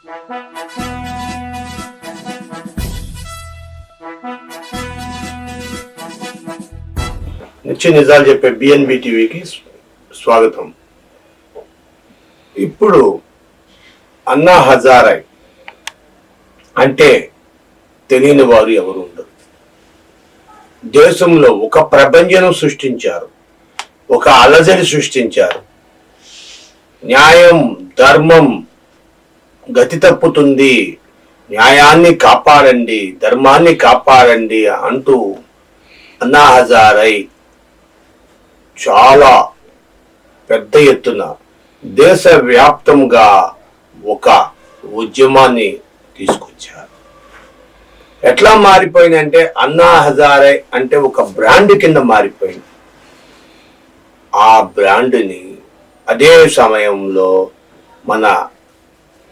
నిత్య నిజాలు చెప్పే బిఎన్బి టీవీకి స్వాగతం. ఇప్పుడు అన్నా హజారే అంటే తెలియని వారు ఎవరు ఉండరు. దేశంలో ఒక ప్రపంచం సృష్టించారు, ఒక అలజడి సృష్టించారు. న్యాయం ధర్మం గతి తప్పుతుంది, న్యాయాన్ని కాపాడండి, ధర్మాన్ని కాపాడండి అంటూ అన్నా హజారే చాలా పెద్ద ఎత్తున దేశవ్యాప్తంగా ఒక ఉద్యమాన్ని తీసుకొచ్చారు. ఎట్లా మారిపోయిందంటే అన్నా హజారే అంటే ఒక బ్రాండ్ కింద మారిపోయింది. ఆ బ్రాండ్ని అదే సమయంలో మన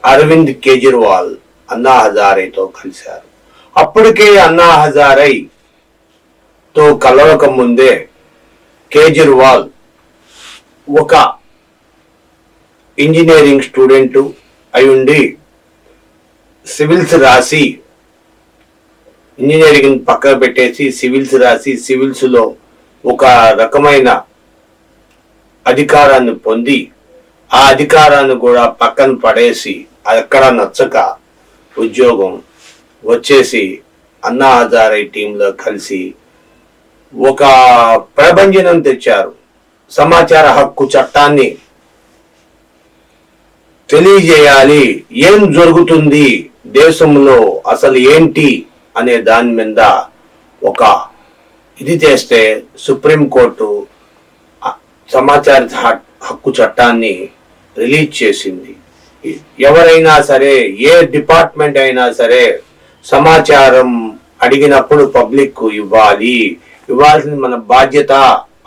అరవింద్ కేజ్రీవాల్ అన్నా హజారేతో కలిశారు. అప్పటికే అన్నా హజారేతో కలవక ముందే కేజ్రీవాల్ ఒక ఇంజనీరింగ్ స్టూడెంట్ అయి ఉండి సివిల్స్ రాసి, ఇంజనీరింగ్ పక్కన పెట్టేసి సివిల్స్ రాసి సివిల్స్లో ఒక రకమైన అధికారాన్ని పొంది ఆ అధికారాన్ని కూడా పక్కన పడేసి అక్కడ నచ్చక ఉద్యోగం వచ్చేసి అన్నా హజారే టీంలో కలిసి ఒక ప్రభంజనం తెచ్చారు. సమాచార హక్కు చట్టాన్ని తెలియజేయాలి, ఏం జరుగుతుంది దేశంలో అసలు ఏంటి అనే దాని మీద ఒక ఇది చేస్తే సుప్రీంకోర్టు సమాచార హక్కు చట్టాన్ని రిలీజ్ చేసింది. ఎవరైనా సరే, ఏ డిపార్ట్మెంట్ అయినా సరే సమాచారం అడిగినప్పుడు పబ్లిక్ ఇవ్వాల్సిన మన బాధ్యత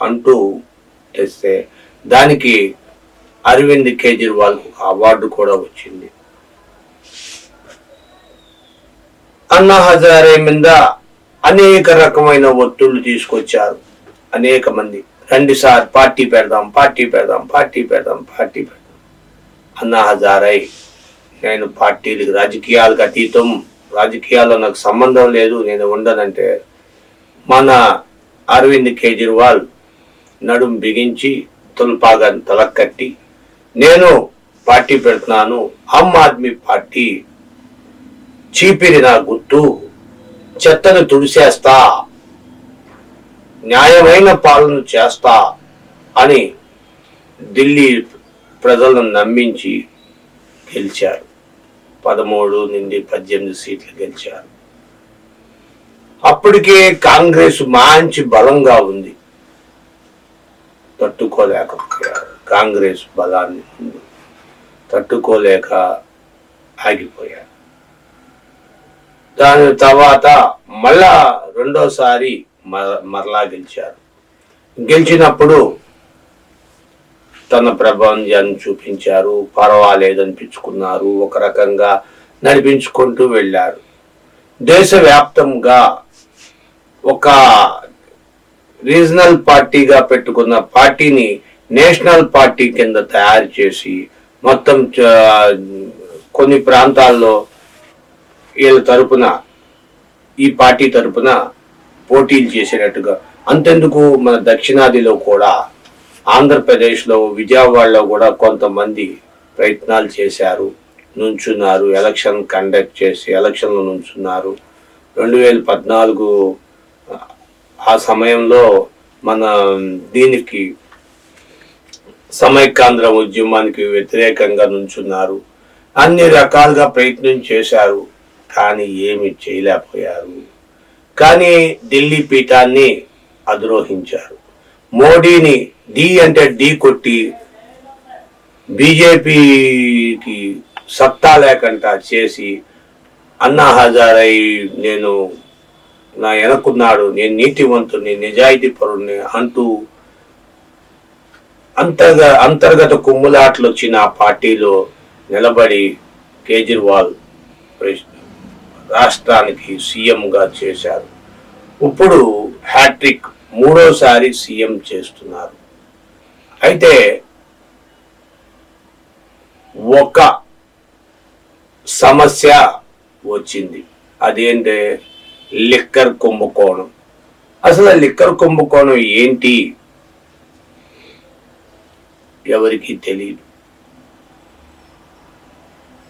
అంటూ తెస్తే దానికి అరవింద్ కేజ్రీవాల్ అవార్డు కూడా వచ్చింది. అన్నా హజారే మీద అనేక రకమైన ఒత్తిళ్లు తీసుకొచ్చారు. అనేక మంది రండి సార్ పార్టీ పెడదాం. అన్నా హజారే నేను పార్టీలకు రాజకీయాలకు అతీతం, రాజకీయాల్లో నాకు సంబంధం లేదు, నేను ఉండనంటే మన అరవింద్ కేజ్రీవాల్ నడుం బిగించి తుల్పాగా తలకట్టి నేను పార్టీ పెడుతున్నాను, ఆమ్ ఆద్మీ పార్టీ చీపిరి నా గుర్తు, చెత్తను తుడిసేస్తా, న్యాయమైన పాలన చేస్తా అని ఢిల్లీ ప్రజలను నమ్మించి గెలిచారు. 13 నుండి 18 సీట్లు గెలిచారు. అప్పటికే కాంగ్రెస్ మంచి బలంగా ఉంది, తట్టుకోలేకపోయారు. కాంగ్రెస్ బలాన్ని తట్టుకోలేక ఆగిపోయారు. దాని తర్వాత మళ్ళా రెండోసారి మరలా గెలిచారు. గెలిచినప్పుడు తన ప్రభంజాన్ని చూపించారు, పర్వాలేదనిపించుకున్నారు, ఒక రకంగా నడిపించుకుంటూ వెళ్ళారు. దేశవ్యాప్తంగా ఒక రీజనల్ పార్టీగా పెట్టుకున్న పార్టీని నేషనల్ పార్టీ కింద తయారు చేసి మొత్తం కొన్ని ప్రాంతాల్లో వీళ్ళ తరపున, ఈ పార్టీ తరపున పోటీలు చేసేటట్టుగా. అంతెందుకు మన దక్షిణాదిలో కూడా, ఆంధ్రప్రదేశ్లో విజయవాడలో కూడా కొంతమంది ప్రయత్నాలు చేశారు, నుంచున్నారు, ఎలక్షన్ కండక్ట్ చేసి ఎలక్షన్లో నుంచున్నారు. 2014 ఆ సమయంలో మన దీనికి సమైక్యాంధ్ర ఉద్యమానికి వ్యతిరేకంగా నుంచున్నారు. అన్ని రకాలుగా ప్రయత్నం చేశారు, కానీ ఏమి చేయలేకపోయారు. కానీ ఢిల్లీ పీఠాన్ని అధిరోహించారు. మోడీని ఢీ అంటే ఢీ కొట్టి బీజేపీకి సత్తా లేకుండా చేసి అన్నా హజారే నేను నా వెనకున్నాడు, నేను నీతివంతుని, నిజాయితీ పరుణ్ణి అంటూ అంతర్గత కుమ్ములాట్లు వచ్చిన ఆ పార్టీలో నిలబడి కేజ్రీవాల్ రాష్ట్రానికి సీఎంగా చేశారు. ఇప్పుడు హ్యాట్రిక్ మూడోసారి సీఎం చేస్తున్నారు. అయితే ఒక సమస్య వచ్చింది. అదేంటే లిక్కర్ కుంభకోణం. అసలు లిక్కర్ కుంభకోణం ఏంటి ఎవరికి తెలియదు.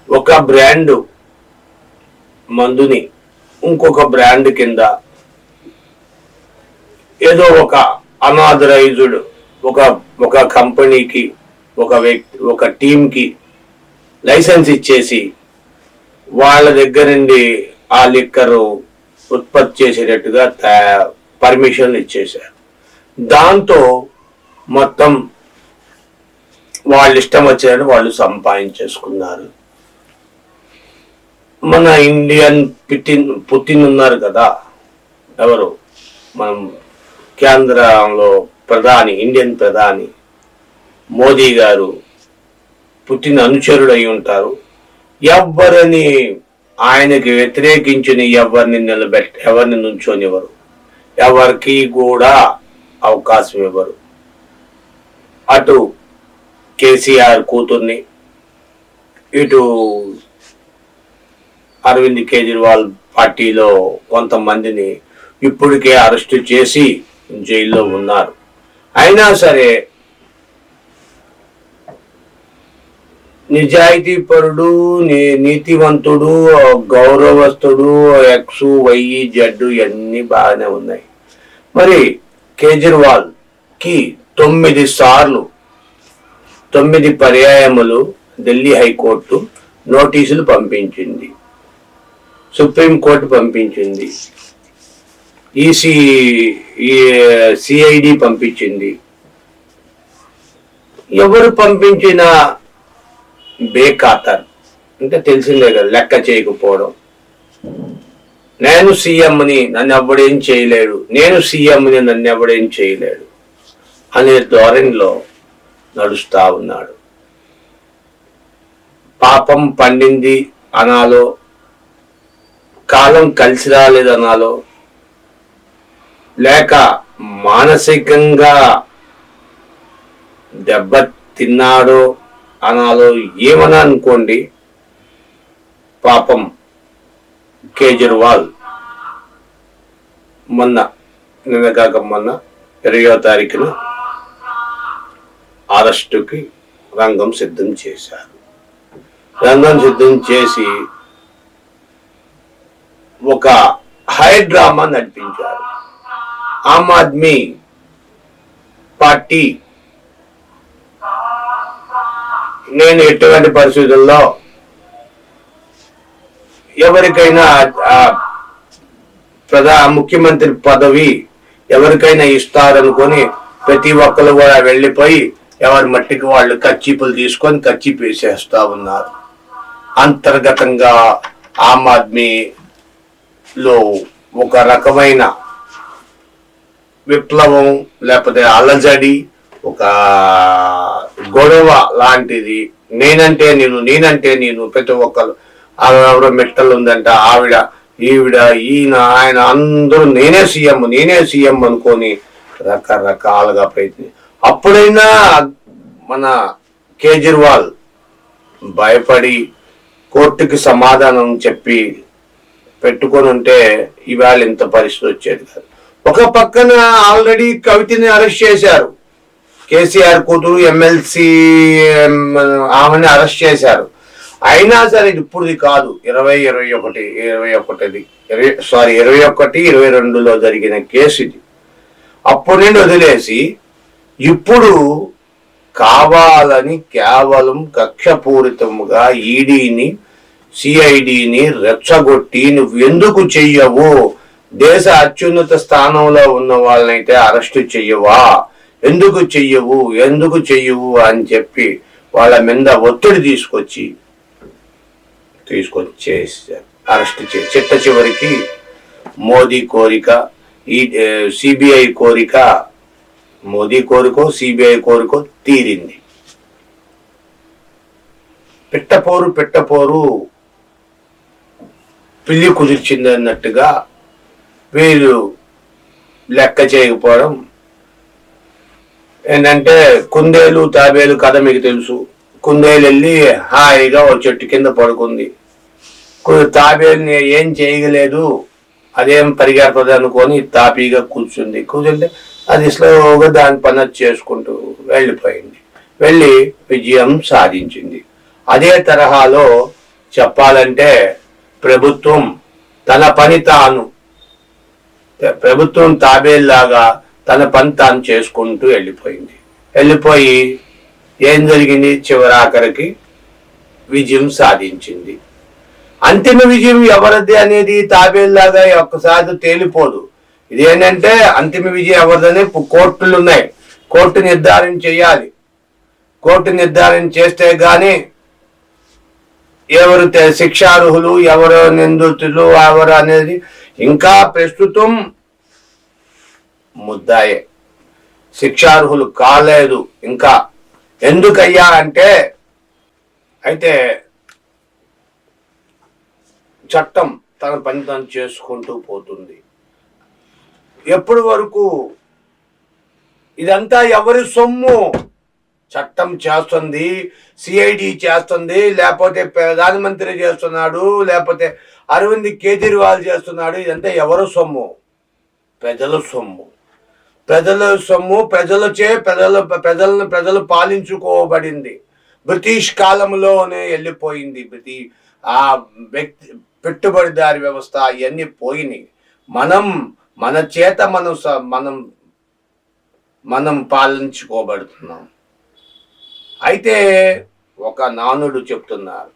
ఒక బ్రాండ్ మందుని ఇంకొక బ్రాండ్ కింద ఏదో ఒక అనాథరైజ్డ్ ఒక కంపెనీకి ఒక టీంకి లైసెన్స్ ఇచ్చేసి వాళ్ళ దగ్గర నుండి ఆ లిక్కరు ఉత్పత్తి చేసేటట్టుగా పర్మిషన్లు ఇచ్చేశారు. దాంతో మొత్తం వాళ్ళు ఇష్టం వచ్చినట్టు వాళ్ళు సంపాదించేసుకున్నారు. మన ఇండియన్ పుతిన్ ఉన్నారు కదా, ఎవరు మనం కేంద్రంలో ఇండియన్ ప్రధాని మోదీ గారు పుతిన్ అనుచరుడు అయి ఉంటారు. ఎవరిని ఆయనకి వ్యతిరేకించిన ఎవరిని నుంచోనివ్వరు, ఎవరికి కూడా అవకాశం ఇవ్వరు. అటు కేసీఆర్ కూతుర్ని, ఇటు అరవింద్ కేజ్రీవాల్ పార్టీలో కొంతమందిని ఇప్పటికే అరెస్టు చేసి జైల్లో ఉన్నారు. అయినా సరే నిజాయితీపరుడు, నీతివంతుడు, గౌరవస్తుడు, ఎక్స్ వై జెడ్ ఇవన్నీ బాగానే ఉన్నాయి. మరి కేజ్రీవాల్ కి 9 సార్లు 9 పర్యాయములు ఢిల్లీ హైకోర్టు నోటీసులు పంపించింది, సుప్రీంకోర్టు పంపించింది, సిఐడి పంపించింది. ఎవరు పంపించిన బేఖాతర్ అంటే తెలిసిందే కదా, లెక్క చేయకపోవడం. నేను సీఎంని నన్ను ఎవడేం చేయలేడు, నేను సీఎంని నన్ను ఎవడేం చేయలేడు అనే ధోరణిలో నడుస్తా ఉన్నాడు. పాపం పండింది అనాలో, కాలం కలిసి రాలేదు అనాలో, లేక మానసికంగా దెబ్బ తిన్నాడో అనాలో, ఏమన్నా అనుకోండి. పాపం కేజ్రీవాల్ నిన్న 20వ తారీఖున అరెస్టుకి రంగం సిద్ధం చేశారు. రంగం సిద్ధం చేసి ఒక హై డ్రామా నడిపించారు. ఆమ్ ఆద్మీ పార్టీ నేను ఎటువంటి పరిస్థితుల్లో ఎవరికైనా ముఖ్యమంత్రి పదవి ఎవరికైనా ఇస్తారనుకొని ప్రతి ఒక్కరు కూడా వెళ్ళిపోయి ఎవరి మట్టికి వాళ్ళు కర్చీపులు తీసుకొని కర్చీపు వేసేస్తా ఉన్నారు. అంతర్గతంగా ఆమ్ ఆద్మీలో ఒక రకమైన విప్లవం లేకపోతే అలజడి, ఒక గొడవ లాంటిది. నేనంటే నేను ప్రతి ఒక్కరు ఎవరో మెట్టలు ఉందంట, ఆవిడ ఈవిడ ఈయన ఆయన అందరూ నేనే సీఎం అనుకొని రకరకాలుగా అప్పుడైనా మన కేజ్రీవాల్ భయపడి కోర్టుకి సమాధానం చెప్పి పెట్టుకొని ఉంటే ఇవాళ ఇంత పరిస్థితి వచ్చేది కాదు. ఒక పక్కన ఆల్రెడీ కవితని అరెస్ట్ చేశారు, కేసీఆర్ కూతురు ఎమ్మెల్సీ ఆమెని అరెస్ట్ చేశారు. అయినా సరే ఇప్పుడుది కాదు, 2021-22లో జరిగిన కేసు ఇది. అప్పటి నుండి వదిలేసి ఇప్పుడు కావాలని కేవలం కక్షపూరితముగా ఈడీని సిఐడిని రెచ్చగొట్టి నువ్వు ఎందుకు చెయ్యవు, దేశ అత్యున్నత స్థానంలో ఉన్న వాళ్ళనైతే అరెస్టు చెయ్యవా, ఎందుకు చెయ్యవు అని చెప్పి వాళ్ళ మీద ఒత్తిడి తీసుకొచ్చి అరెస్ట్ చిట్ట చివరికి మోదీ కోరిక, సిబిఐ కోరిక, మోదీ కోరికో సిబిఐ కోరికో తీరింది. పెట్టపోరు పిల్లి కుదిర్చింది అన్నట్టుగా వీళ్ళు లెక్క చేయకపోవడం. ఏంటంటే కుందేలు తాబేలు కథ మీకు తెలుసు. కుందేలు వెళ్ళి హాయిగా ఒక చెట్టు కింద పడుకుంది, తాబేలుని ఏం చేయగలేదు, అదేం పరిగెడుతుంది అనుకొని తాపీగా కూర్చుంటే అది స్లోగా దాని పని చేసుకుంటూ వెళ్ళిపోయింది. వెళ్ళి విజయం సాధించింది. అదే తరహాలో చెప్పాలంటే ప్రభుత్వం తన పని తాను ప్రభుత్వం తాబేల్లాగా తన పని తాను చేసుకుంటూ వెళ్ళిపోయి ఏం జరిగింది, చివరాఖరికి విజయం సాధించింది. అంతిమ విజయం ఎవరిది అనేది తాబేల్లాగా ఒక్కసారి తేలిపోదు. ఇదేంటంటే అంతిమ విజయం ఎవరిదని కోర్టులు ఉన్నాయి. కోర్టు నిర్ధారణ చేయాలి. కోర్టు నిర్ధారణ చేస్తే గాని ఎవరు శిక్షార్హులు, ఎవరు నిందితులు, ఎవరు అనేది ఇంకా ప్రస్తుతం ముద్దాయే, శిక్షార్హులు కాలేదు ఇంకా. ఎందుకయ్యా అంటే అయితే చట్టం తన పని తను చేసుకుంటూ పోతుంది. ఎప్పటి వరకు ఇదంతా ఎవరి సొమ్ము? చట్టం చేస్తుంది, సిఐడి చేస్తుంది, లేకపోతే ప్రధానమంత్రి చేస్తున్నాడు, లేకపోతే అరవింద్ కేజ్రీవాల్ చేస్తున్నాడు. ఇదంతా ఎవరి సొమ్ము? ప్రజల సొమ్ము. ప్రజల సొమ్ము ప్రజలచే ప్రజలు పాలించుకోబడింది. బ్రిటిష్ కాలంలోనే వెళ్ళిపోయింది. ఆ వ్యక్తి పెట్టుబడిదారి వ్యవస్థ ఇవన్నీ పోయినాయి. మన చేత మనం పాలించుకోబడుతున్నాం. అయితే ఒక నానుడు చెప్తున్నారు,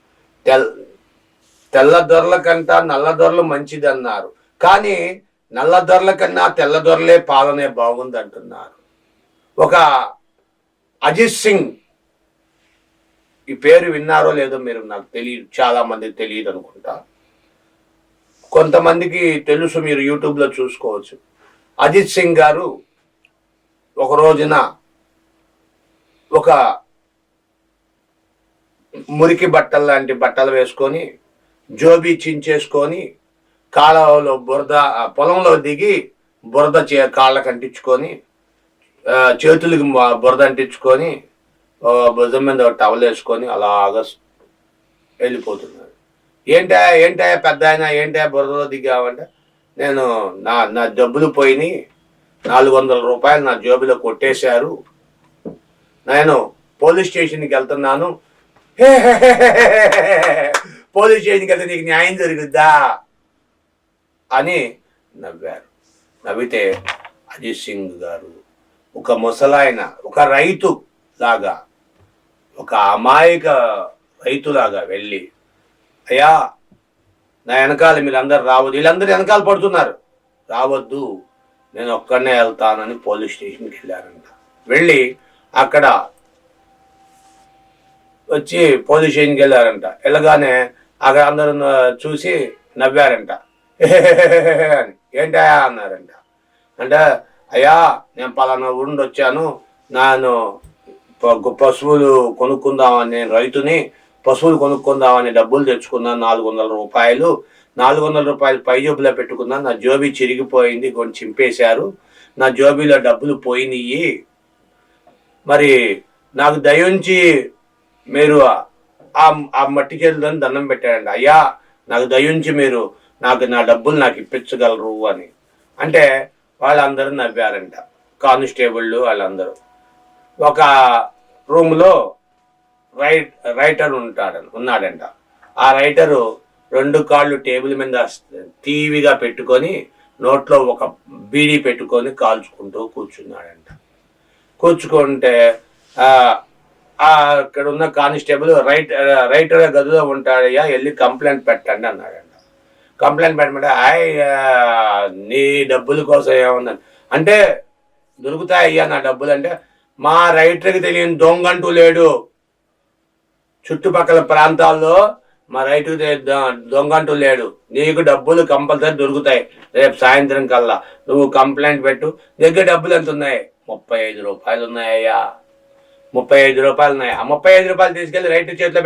తెల్లదొరల కంటా నల్లదొరలు మంచిది అన్నారు. కానీ నల్లదొరల కన్నా తెల్లదొరలే పాలనే బాగుంది అంటున్నారు. ఒక అజిత్ సింగ్, ఈ పేరు విన్నారో లేదో మీరు, నాకు తెలియదు, చాలా మందికి తెలియదు అనుకుంటా, కొంతమందికి తెలుసు, మీరు యూట్యూబ్లో చూసుకోవచ్చు. అజిత్ సింగ్ గారు ఒక రోజున ఒక మురికి బట్టలు లాంటి బట్టలు వేసుకొని, జోబీ చించేసుకొని, కాలువలో పొలంలో దిగి బురద కాళ్ళకు అంటించుకొని, చేతులకి బురద అంటించుకొని, భుజం మీద టవల్ వేసుకొని అలాగా వెళ్ళిపోతున్నారు. ఏంటా పెద్ద ఆయన, ఏంటా బురదలో దిగావంటే, నేను నా డబ్బులు పోయినాయి, 400 రూపాయలు నా జోబులో కొట్టేశారు, నేను పోలీస్ స్టేషన్కి వెళ్తున్నాను. పోలీస్ స్టేషన్కి వెళ్తే నీకు న్యాయం జరుగుద్దా అని నవ్వారు. నవ్వితే అజిత్ సింగ్ గారు ఒక ముసలాయన, ఒక రైతు లాగా, ఒక అమాయక రైతులాగా వెళ్ళి, అయ్యా నా వెనకాల మీరందరు రావద్దు, వీళ్ళందరూ వెనకాల పడుతున్నారు, రావద్దు, నేను ఒక్కడనే వెళ్తానని పోలీస్ స్టేషన్కి వెళ్ళారంట. వెళ్ళి అక్కడ వచ్చి పోలీస్ స్టేషన్కి వెళ్ళారంట. వెళ్ళగానే అక్కడ అందరూ చూసి నవ్వారంట. అని ఏంటయా అన్నారంట. అంటే అయ్యా నేను పలానా ఊరుండి వచ్చాను, నేను పశువులు కొనుక్కుందామని, నేను రైతుని, పశువులు కొనుక్కుందామని డబ్బులు తెచ్చుకున్నాను, 400 రూపాయలు, 400 రూపాయలు పై జోబులో పెట్టుకున్నాను, నా జోబీ చిరిగిపోయింది, కొన్ని చింపేశారు, నా జోబీలో డబ్బులు పోయినాయి, మరి నాకు దయించి మీరు ఆ మట్టి చేతులని దండం పెట్టారండి, అయ్యా నాకు దయించి మీరు నా డబ్బులు నాకు ఇప్పించగలరు అని అంటే వాళ్ళందరూ నవ్వారంట. కానిస్టేబుళ్ళు వాళ్ళందరూ. ఒక రూమ్లో రైటర్ ఉన్నాడంట. ఆ రైటరు 2 కాళ్ళు టేబుల్ మీద టీవీగా పెట్టుకొని, నోట్లో ఒక బీడీ పెట్టుకొని కాల్చుకుంటూ కూర్చున్నాడంట. కూర్చుకుంటే అక్కడ ఉన్న కానిస్టేబుల్, రైటర్ గదిలో ఉంటాడయ్యా, వెళ్ళి కంప్లైంట్ పెట్టండి అన్నాడంట. కంప్లైంట్ పెట్టమంటే నీ డబ్బుల కోసం ఏమన్నా అంటే, దొరుకుతాయ్యా నా డబ్బులు అంటే, మా రైటర్కి తెలియని దొంగంటూ లేడు, చుట్టుపక్కల ప్రాంతాల్లో మా రైతుకి దొంగంటూ లేడు, నీకు డబ్బులు కంపల్సరీ దొరుకుతాయి రేపు సాయంత్రం కల్లా, నువ్వు కంప్లైంట్ పెట్టు. దగ్గర డబ్బులు ఎంత ఉన్నాయి? 35 రూపాయలు ఉన్నాయ్యా, 35 రూపాయలు ఉన్నాయి. ఆ 35 రూపాయలు తీసుకెళ్ళి రైతు చేతిలో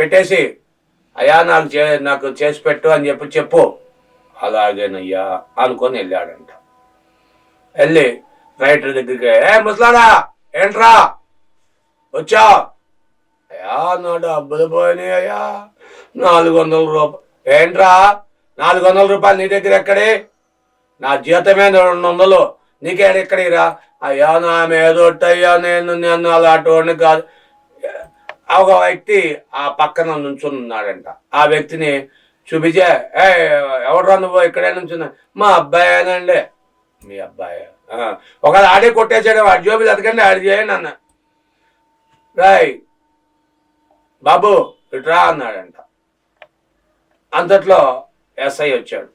పెట్టేసి అయ్యా నాకు చేసి పెట్టు అని చెప్పు. అలాగేనయ్యా అనుకొని వెళ్ళాడంట. వెళ్ళి రైటర్ దగ్గరికి, ముసలాడా ఏంట్రా వచ్చా? అయ్యా నా డబ్బులు పోయినాయి అయ్యా, 400 రూపాయలు ఏంట్రా? 400 రూపాయలు నీ దగ్గర ఎక్కడే? నా జీతమే 200, నీకేడెక్కడిరా? అయ్యా నా మీదొట్టయ్యా, నేను అలాంటి కాదు. ఒక వ్యక్తి ఆ పక్కన నుంచుని ఉన్నాడంట. ఆ వ్యక్తిని చూపించే, ఎవడరా నువ్వు ఇక్కడే నుంచున్నా? మా అబ్బాయేనండి. మీ అబ్బాయి? ఒకవేళ ఆడే కొట్టేసాడు, వాడి జోబులు ఎతకండి, ఆడి చేయండి అన్న. రాయ్ బాబు ఇట్రా అన్నాడంట. అంతట్లో ఎస్ఐ వచ్చాడు.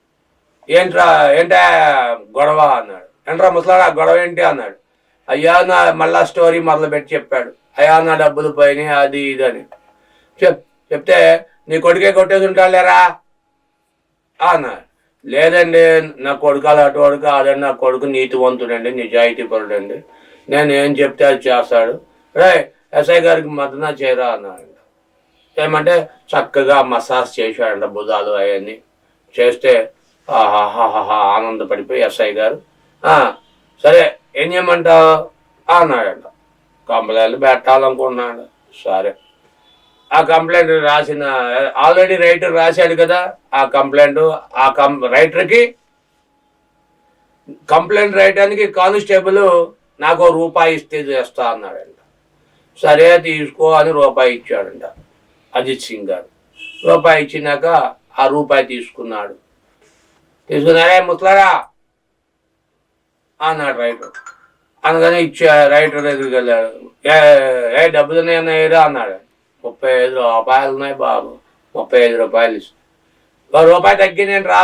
ఏంట్రా గొడవ అన్నాడు. ఏంట్రా ముసలాడా గొడవ ఏంటి అన్నాడు. అయ్యా నా మళ్ళా స్టోరీ మొదలుపెట్టి చెప్పాడు. అయ్యా నా డబ్బులు పోయినాయి, అది ఇది అని చెప్తే, నీ కొడుకే కొట్టేసి ఉంటాలేరా అన్నాడు. లేదండి, నా కొడుకు అలాంటి వాడు కాదండి, నా కొడుకు నీతివంతుడండి, నిజాయితీపరుడండి, నేను ఏం చెప్తే అది చేస్తాడు. రే ఎస్ఐ గారికి మద్దన చేయరా అన్నాడు. ఏమంటే చక్కగా మసాజ్ చేశాడంట భుజాలు అవన్నీ చేస్తే ఆహాహాహా ఆనందపడిపోయి ఎస్ఐ గారు సరే ఏం చేయమంటావు అన్నాడంట. కంప్లైంట్ పెట్టాలనుకున్నాడు. సరే ఆ కంప్లైంట్ రాసిన ఆల్రెడీ రైటర్ రాశాడు కదా ఆ కంప్లైంట్. ఆ రైటర్కి కంప్లైంట్ రాయడానికి కానిస్టేబుల్ నాకు ₹1 ఇస్తే చేస్తా అన్నాడంట. సరే తీసుకో అని ₹1 ఇచ్చాడంట అజిత్ సింగ్ గారు. ₹1 ఇచ్చినాక ఆ ₹1 తీసుకున్నాడు. తీసుకున్నారే ముసలారా అన్నాడు రైటర్. అనగానే రైటర్ దగ్గరికి వెళ్ళాడు. డబ్బులు ఉన్నాయా అన్నాడు. ₹35 ఉన్నాయి బాబు, ₹35 ₹1 తగ్గినేంట్రా?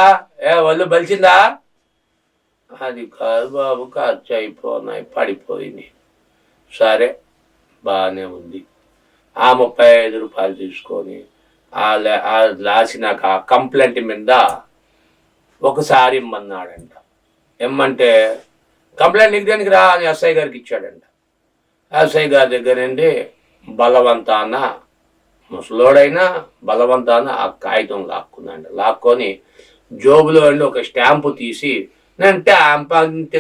ఒళ్ళు బలిసిందా? అది కాదు బాబు, ఖర్చు అయిపోయినాయి, పడిపోయింది. సరే బాగానే ఉంది. ఆ ₹35 తీసుకొని రాసినాక కంప్లైంట్ మీద ఒకసారి ఇమ్మన్నాడంట. ఇమ్మంటే కంప్లైంట్ నీకు దేనికి రా అని ఎస్ఐ గారికి ఇచ్చాడంట. ఎస్ఐ గారి దగ్గర నుండి బలవంతాన ముసలోడైనా బలవంతాన ఆ కాగితం లాక్కుందంట. లాక్కొని జోబులో వెళ్ళి ఒక స్టాంపు తీసి, నేను స్టాంప్ అంటే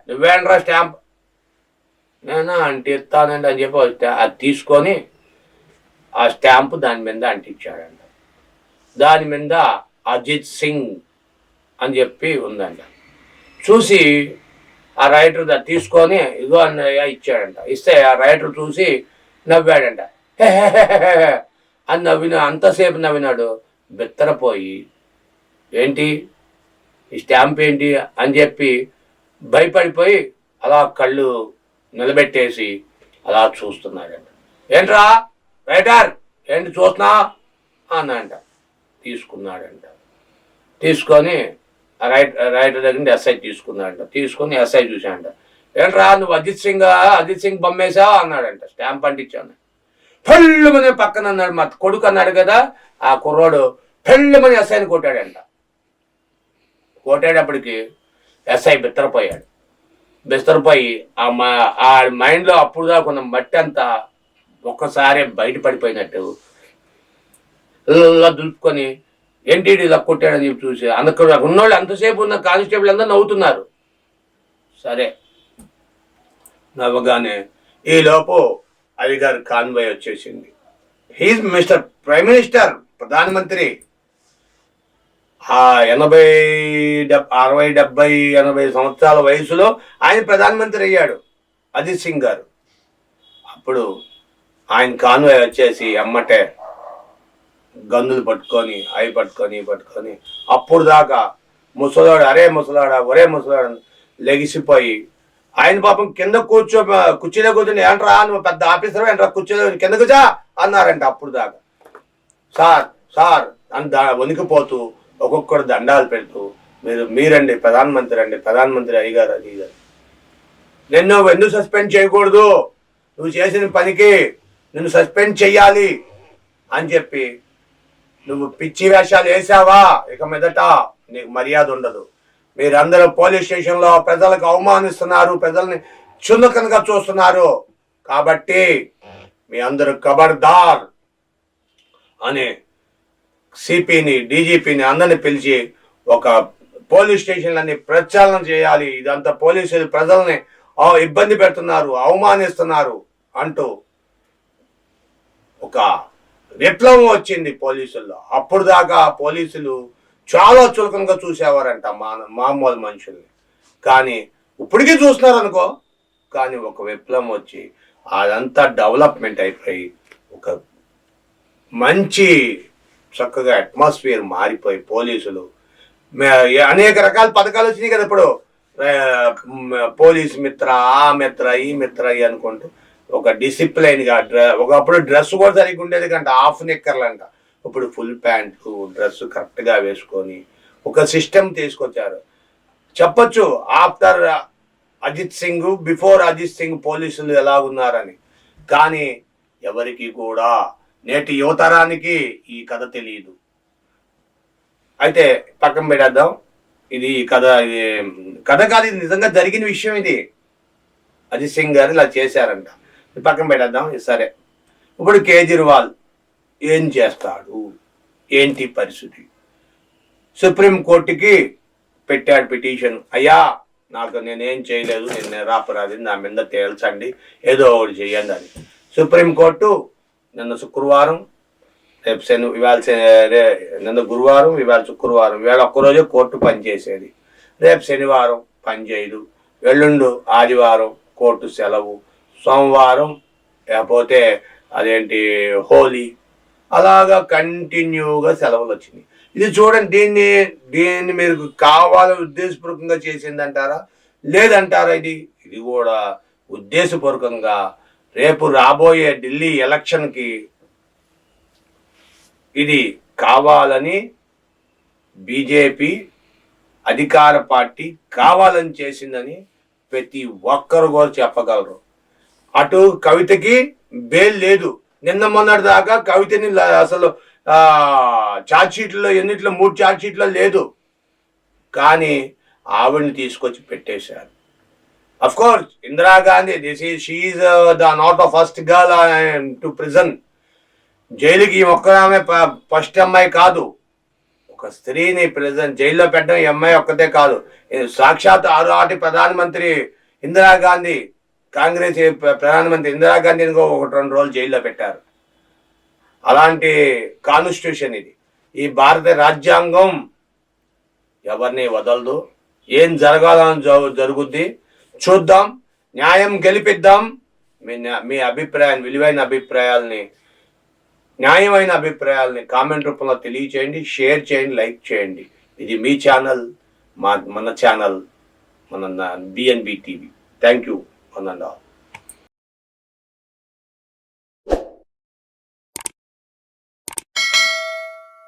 నువ్వేంట్రా స్టాంప్? నేను అంటిస్తానండి అని చెప్పి అది తీసుకొని ఆ స్టాంపు దాని మీద అంటించాడంట. దాని మీద అజిత్ సింగ్ అని చెప్పి ఉందంట. చూసి ఆ రైటర్ తీసుకొని ఇగో అన్నయ్య ఇచ్చాడంట. ఇస్తే ఆ రైటర్ చూసి నవ్వాడంట. అని అంతసేపు నవ్వినాడు. బెత్తరపోయి ఏంటి ఈ స్టాంప్ ఏంటి అని చెప్పి భయపడిపోయి అలా కళ్ళు నిలబెట్టేసి అలా చూస్తున్నాడంట. ఏంట్రా రైటర్ ఏంటి చూస్తున్నా అన్నంట. తీసుకున్నాడంట. తీసుకొని రైటర్ దగ్గర ఎస్ఐ తీసుకున్నాడంట. తీసుకొని ఎస్ఐ చూశాడంట. ఏంట్రా నువ్వు అజిత్ సింగ్ బొమ్మేసావు అన్నాడంట. స్టాంప్ అంటించాను. పెళ్ళమని పక్కన అన్నాడు, మా కొడుకు అన్నాడు కదా ఆ కుర్రోడు పెళ్ళమని ఎస్ఐని కొట్టాడంట. కొట్టేటప్పటికి ఎస్ఐ బిత్తరపోయాడు. బిస్తరపోయి ఆ మైండ్లో అప్పుడు దాకా ఉన్న మట్టి అంతా ఒక్కసారి బయటపడిపోయినట్టు ఇలా దులుపుకొని ఏంటి ఇలా కొట్టాడని చెప్పి చూసి అందుకు ఉన్నోళ్ళు అంతసేపు ఉన్న కానిస్టేబుల్ అందరూ నవ్వుతున్నారు. సరే నవ్వగానే ఈలోపు అయ్యగారు కాన్వాయ్ వచ్చేసింది. హీజ్ మిస్టర్ ప్రైమ్ మినిస్టర్, ప్రధానమంత్రి. 60, 70, 80 సంవత్సరాల వయసులో ఆయన ప్రధానమంత్రి అయ్యాడు అజిత్ సింగ్ గారు. అప్పుడు ఆయన కాన్వాయ్ వచ్చేసి అమ్మటే గన్నులు పట్టుకొని అవి పట్టుకొని అప్పుడు దాకా ముసలాడు ఒరే ముసలాడు లెగిసిపోయి ఆయన పాపం కింద కుర్చీలో కూర్చొని ఏంట్రా నువ్వు పెద్ద ఆఫీసర్ ఏంట్రా కుర్చీలో కిందకు జా అన్నారంట. అప్పుడు దాకా సార్ అని వణికిపోతూ ఒక్కొక్కరు దండాలు పెడుతూ మీరండి ప్రధానమంత్రి అయ్యగారు అది నిన్ను ఎందుకు సస్పెండ్ చేయకూడదు, నువ్వు చేసిన పనికి నిన్ను సస్పెండ్ చెయ్యాలి అని చెప్పి నువ్వు పిచ్చి వేషాలు వేసావా ఇక మీదట నీకు మర్యాద ఉండదు. మీరందరూ పోలీస్ స్టేషన్లో ప్రజలకు అవమానిస్తున్నారు, ప్రజల్ని చులకనగా చూస్తున్నారు, కాబట్టి మీ అందరూ ఖబర్దార్ అని సిపిని డీజీపీని అందరిని పిలిచి ఒక పోలీస్ స్టేషన్లన్నీ ప్రచారం చేయాలి. ఇదంతా పోలీసులు ప్రజల్ని ఇబ్బంది పెడుతున్నారు, అవమానిస్తున్నారు అంటూ ఒక విప్లవం వచ్చింది పోలీసుల్లో. అప్పుడు దాకా పోలీసులు చాలా చులకనగా చూసేవారంట మామూలు మనుషుల్ని. కానీ ఇప్పటికీ చూస్తున్నారు అనుకో. కానీ ఒక విప్లవం వచ్చి అదంతా డెవలప్మెంట్ అయిపోయి ఒక మంచి చక్కగా అట్మాస్ఫియర్ మారిపోయి పోలీసులు అనేక రకాల పథకాలు వచ్చినాయి కదా ఇప్పుడు. పోలీస్ మిత్ర, ఆ మిత్ర, ఈ మిత్ర అనుకుంటూ ఒక డిసిప్లైన్గా ఒకప్పుడు డ్రెస్ కూడా సరిగ్గా ఉండేది కంట, హాఫ్ నిక్కర్లు అంట. ఇప్పుడు ఫుల్ ప్యాంటు డ్రెస్ కరెక్ట్గా వేసుకొని ఒక సిస్టమ్ తీసుకొచ్చారు. చెప్పొచ్చు ఆఫ్టర్ అజిత్ సింగ్, బిఫోర్ అజిత్ సింగ్ పోలీసులు ఎలా ఉన్నారని. కానీ ఎవరికి కూడా నేటి యువతరానికి ఈ కథ తెలియదు. అయితే పక్కన పెట్టేద్దాం. ఇది కథ కాదు, ఇది నిజంగా జరిగిన విషయం. ఇది అజిత్ సింగ్ గారు ఇలా చేశారంట. పక్కన పెట్టేద్దాం. సరే, ఇప్పుడు కేజ్రీవాల్ ఏం చేస్తాడు, ఏంటి పరిస్థితి? సుప్రీంకోర్టుకి పెట్టాడు పిటిషన్. అయ్యా, నేనేం చేయలేదు, నేను నిరాపరాధి, నా మీద తేల్చండి, ఏదో ఒకటి చేయండి అని. సుప్రీంకోర్టు నిన్న శుక్రవారం, నిన్న గురువారం, ఇవాళ శుక్రవారం, ఇవాళ ఒక్కరోజే కోర్టు పనిచేసేది. రేపు శనివారం పని చేయదు, ఎల్లుండు ఆదివారం కోర్టు సెలవు, సోమవారం లేకపోతే అదేంటి హోలీ, అలాగా కంటిన్యూగా సెలవులు వచ్చినాయి. ఇది చూడండి, దీన్ని మీరు కావాలని ఉద్దేశపూర్వకంగా చేసిందంటారా, లేదంటారా? ఇది కూడా ఉద్దేశపూర్వకంగా రేపు రాబోయే ఢిల్లీ ఎలక్షన్కి ఇది కావాలని బీజేపీ అధికార పార్టీ కావాలని చేసిందని ప్రతి ఒక్కరు కూడా చెప్పగలరు. అటు కవితకి బెయిల్ లేదు. నిన్న మొన్నటి దాకా కవితని అసలు ఛార్జ్షీట్లో ఎన్నిట్లో 3 ఛార్జ్షీట్లో లేదు. కానీ ఆవిడని తీసుకొచ్చి పెట్టేశారు. Of course Indira Gandhi, she's not the first girl to prison. జైలుకి ఒక్కరామే ఫస్ట్ అమ్మాయి కాదు. ఒక స్త్రీని జైల్లో పెట్టడం ఈ అమ్మాయి ఒక్కతే కాదు. సాక్షాత్ ఆనాటి ప్రధానమంత్రి ఇందిరాగాంధీ, కాంగ్రెస్ ప్రధానమంత్రి ఇందిరాగాంధీని 1-2 రోజులు జైల్లో పెట్టారు. అలాంటి కాన్స్టిట్యూషన్ ఇది. ఈ భారత రాజ్యాంగం ఎవరిని వదలదు. ఏం జరగాలని జరుగుద్ది చూద్దాం. న్యాయం గెలిపిద్దాం. మీ అభిప్రాయాన్ని, విలువైన అభిప్రాయాల్ని, న్యాయమైన అభిప్రాయాలని కామెంట్ రూపంలో తెలియచేయండి, షేర్ చేయండి, లైక్ చేయండి. ఇది మీ ఛానల్, మన ఛానల్, మన BNB TV. Thank you.